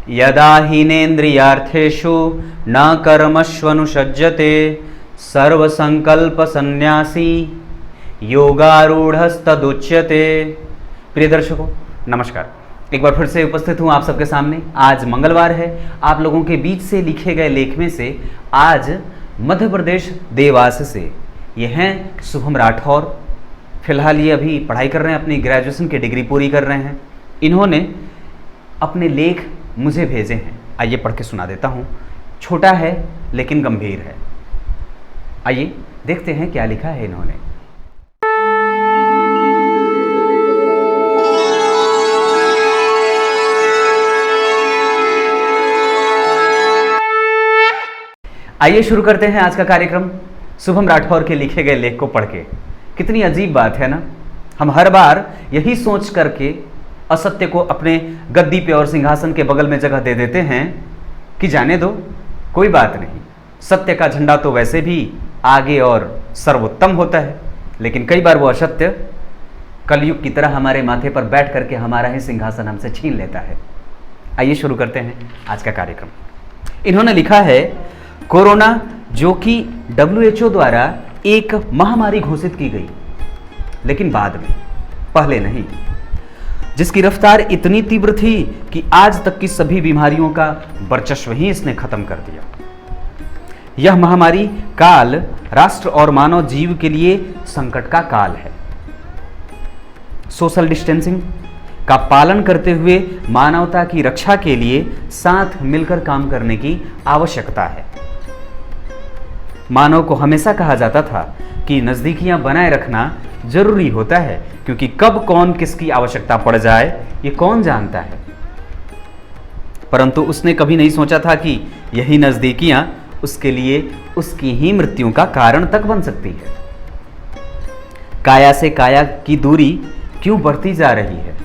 यदा हीनेन्द्रियार्थेषु न कर्मष्वनुसज्जते सर्वसंकल्प सन्यासी योगारूढ़स्तदुच्यते। प्रिय दर्शकों नमस्कार, एक बार फिर से उपस्थित हूँ आप सबके सामने। आज मंगलवार है। आप लोगों के बीच से लिखे गए लेख में से आज मध्य प्रदेश देवास से ये हैं शुभम राठौर। फिलहाल ये अभी पढ़ाई कर रहे हैं, अपनी ग्रेजुएशन की डिग्री पूरी कर रहे हैं। इन्होंने अपने लेख मुझे भेजे हैं, आइए पढ़ के सुना देता हूँ। छोटा है लेकिन गंभीर है। आइए देखते हैं क्या लिखा है इन्होंने। आइए शुरू करते हैं आज का कार्यक्रम शुभम राठौर के लिखे गए लेख को पढ़ के। कितनी अजीब बात है ना, हम हर बार यही सोच करके असत्य को अपने गद्दी पे और सिंहासन के बगल में जगह दे देते हैं कि जाने दो, कोई बात नहीं, सत्य का झंडा तो वैसे भी आगे और सर्वोत्तम होता है। लेकिन कई बार वो असत्य कलयुग की तरह हमारे माथे पर बैठ करके हमारा ही सिंहासन हमसे छीन लेता है। आइए शुरू करते हैं आज का कार्यक्रम। इन्होंने लिखा है, कोरोना जो कि WHO द्वारा एक महामारी घोषित की गई, लेकिन बाद में, पहले नहीं, जिसकी रफ्तार इतनी तीव्र थी कि आज तक की सभी बीमारियों का वर्चस्व ही इसने खत्म कर दिया। यह महामारी काल राष्ट्र और मानव जीव के लिए संकट का काल है। सोशल डिस्टेंसिंग का पालन करते हुए मानवता की रक्षा के लिए साथ मिलकर काम करने की आवश्यकता है। मानव को हमेशा कहा जाता था कि नजदीकियां बनाए रखना जरूरी होता है, क्योंकि कब कौन किसकी आवश्यकता पड़ जाए ये कौन जानता है। परंतु उसने कभी नहीं सोचा था कि यही नजदीकियां उसके लिए उसकी ही मृत्यु का कारण तक बन सकती है। काया से काया की दूरी क्यों बढ़ती जा रही है,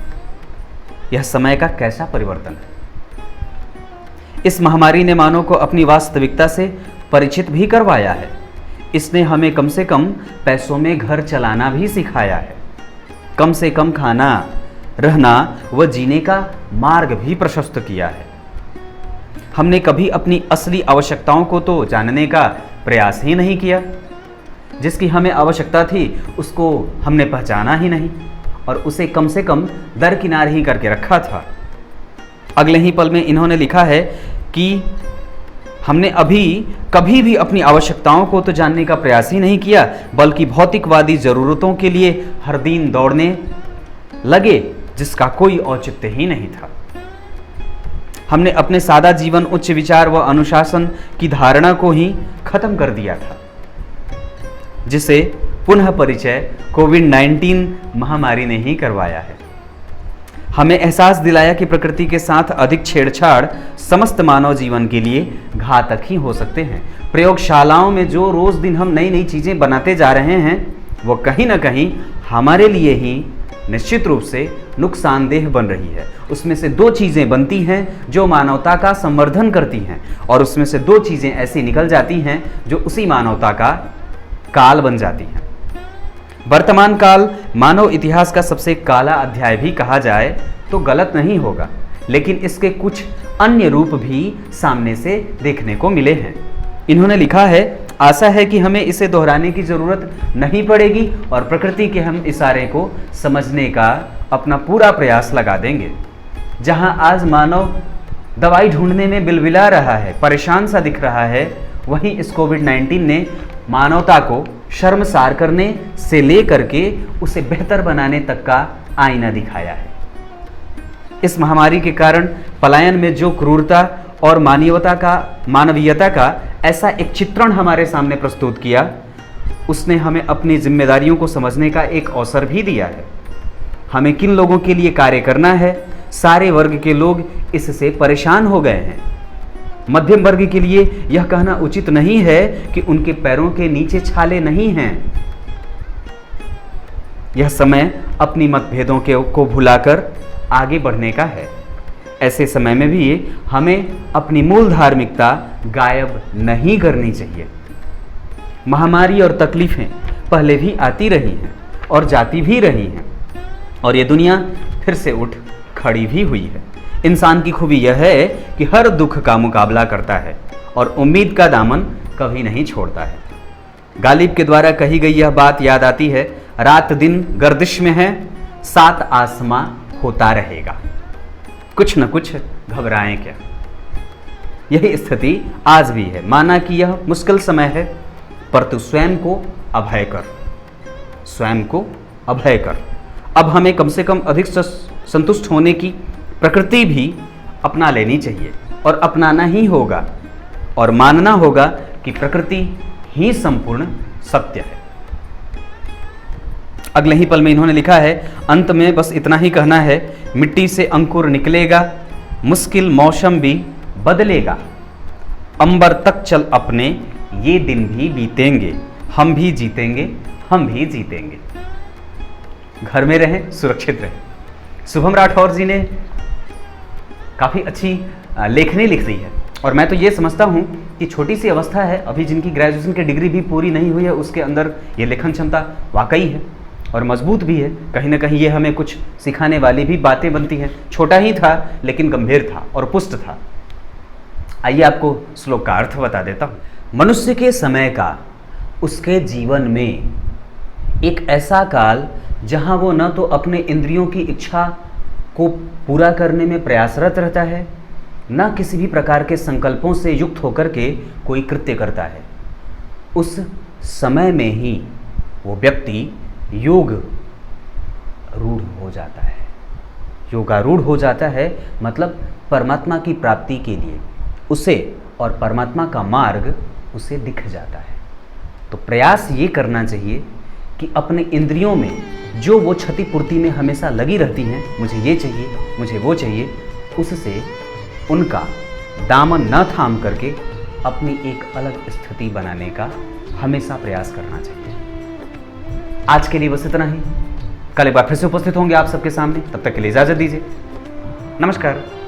यह समय का कैसा परिवर्तन है। इस महामारी ने मानव को अपनी वास्तविकता से परिचित भी करवाया है। इसने हमें कम से कम पैसों में घर चलाना भी सिखाया है। कम से कम खाना, रहना व जीने का मार्ग भी प्रशस्त किया है। हमने कभी अपनी असली आवश्यकताओं को तो जानने का प्रयास ही नहीं किया। जिसकी हमें आवश्यकता थी उसको हमने पहचाना ही नहीं और उसे कम से कम दरकिनार ही करके रखा था। अगले ही पल में इन्होंने लिखा है कि हमने अभी कभी भी अपनी आवश्यकताओं को तो जानने का प्रयास ही नहीं किया, बल्कि भौतिकवादी जरूरतों के लिए हर दिन दौड़ने लगे, जिसका कोई औचित्य ही नहीं था। हमने अपने सादा जीवन, उच्च विचार व अनुशासन की धारणा को ही खत्म कर दिया था, जिसे पुनः परिचय कोविड-19 महामारी ने ही करवाया है। हमें एहसास दिलाया कि प्रकृति के साथ अधिक छेड़छाड़ समस्त मानव जीवन के लिए घातक ही हो सकते हैं। प्रयोगशालाओं में जो रोज दिन हम नई नई चीजें बनाते जा रहे हैं, वो कहीं ना कहीं हमारे लिए ही निश्चित रूप से नुकसानदेह बन रही है। उसमें से दो चीजें बनती हैं जो मानवता का संवर्धन करती हैं, और उसमें से दो चीजें ऐसी निकल जाती हैं जो उसी मानवता का काल बन जाती हैं। वर्तमान काल मानव इतिहास का सबसे काला अध्याय भी कहा जाए तो गलत नहीं होगा, लेकिन इसके कुछ अन्य रूप भी सामने से देखने को मिले हैं। इन्होंने लिखा है, आशा है कि हमें इसे दोहराने की जरूरत नहीं पड़ेगी और प्रकृति के हम इशारे को समझने का अपना पूरा प्रयास लगा देंगे। जहां आज मानव दवाई ढूंढने में बिलबिला रहा है, परेशान सा दिख रहा है, वहीं इस कोविड-19 ने मानवता को शर्मसार करने से लेकर के उसे बेहतर बनाने तक का आईना दिखाया है। इस महामारी के कारण पलायन में जो क्रूरता और मानवीयता का ऐसा एक चित्रण हमारे सामने प्रस्तुत किया, उसने हमें अपनी जिम्मेदारियों को समझने का एक अवसर भी दिया है। हमें किन लोगों के लिए कार्य करना है, सारे वर्ग के लोग इससे परेशान हो गए हैं। मध्यम वर्ग के लिए यह कहना उचित नहीं है कि उनके पैरों के नीचे छाले नहीं हैं। यह समय अपनी मतभेदों को भुलाकर आगे बढ़ने का है। ऐसे समय में भी हमें अपनी मूल धार्मिकता गायब नहीं करनी चाहिए। महामारी और तकलीफें पहले भी आती रही हैं और जाती भी रही हैं, और ये दुनिया फिर से उठ खड़ी भी हुई है। इंसान की खूबी यह है कि हर दुख का मुकाबला करता है और उम्मीद का दामन कभी नहीं छोड़ता है। गालिब के द्वारा कही गई यह बात याद आती है, रात दिन गर्दिश में है, सात आसमां होता रहेगा, कुछ न कुछ घबराएं क्या। यही स्थिति आज भी है। माना कि यह मुश्किल समय है, पर तू स्वयं को अभय कर, स्वयं को अभय कर। अब हमें कम से कम अधिक संतुष्ट होने की प्रकृति भी अपना लेनी चाहिए और अपनाना ही होगा और मानना होगा कि प्रकृति ही संपूर्ण सत्य है। अगले ही पल में इन्होंने लिखा है, अंत में बस इतना ही कहना है, मिट्टी से अंकुर निकलेगा, मुश्किल मौसम भी बदलेगा, अंबर तक चल अपने, ये दिन भी बीतेंगे, हम भी जीतेंगे, हम भी जीतेंगे। घर में रहें, सुरक्षित रहें। शुभम राठौर जी ने काफ़ी अच्छी लेखनी लिख दी है और मैं तो ये समझता हूँ कि छोटी सी अवस्था है, अभी जिनकी ग्रेजुएशन की डिग्री भी पूरी नहीं हुई है, उसके अंदर ये लेखन क्षमता वाकई है और मजबूत भी है। कहीं ना कहीं ये हमें कुछ सिखाने वाली भी बातें बनती हैं। छोटा ही था लेकिन गंभीर था और पुष्ट था। आइए आपको श्लोक का अर्थ बता देता हूँ। मनुष्य के समय का उसके जीवन में एक ऐसा काल जहाँ वो न तो अपने इंद्रियों की इच्छा को पूरा करने में प्रयासरत रहता है, न किसी भी प्रकार के संकल्पों से युक्त होकर के कोई कृत्य करता है। उस समय में ही वो व्यक्ति योग रूढ़ हो जाता है। योगारूढ़ हो जाता है मतलब परमात्मा की प्राप्ति के लिए उसे और परमात्मा का मार्ग उसे दिख जाता है। तो प्रयास ये करना चाहिए कि अपने इंद्रियों में जो वो क्षतिपूर्ति में हमेशा लगी रहती हैं, मुझे ये चाहिए, मुझे वो चाहिए, उससे उनका दामन न थाम करके अपनी एक अलग स्थिति बनाने का हमेशा प्रयास करना चाहिए। आज के लिए बस इतना ही। कल एक बार फिर से उपस्थित होंगे आप सबके सामने, तब तक के लिए इजाजत दीजिए। नमस्कार।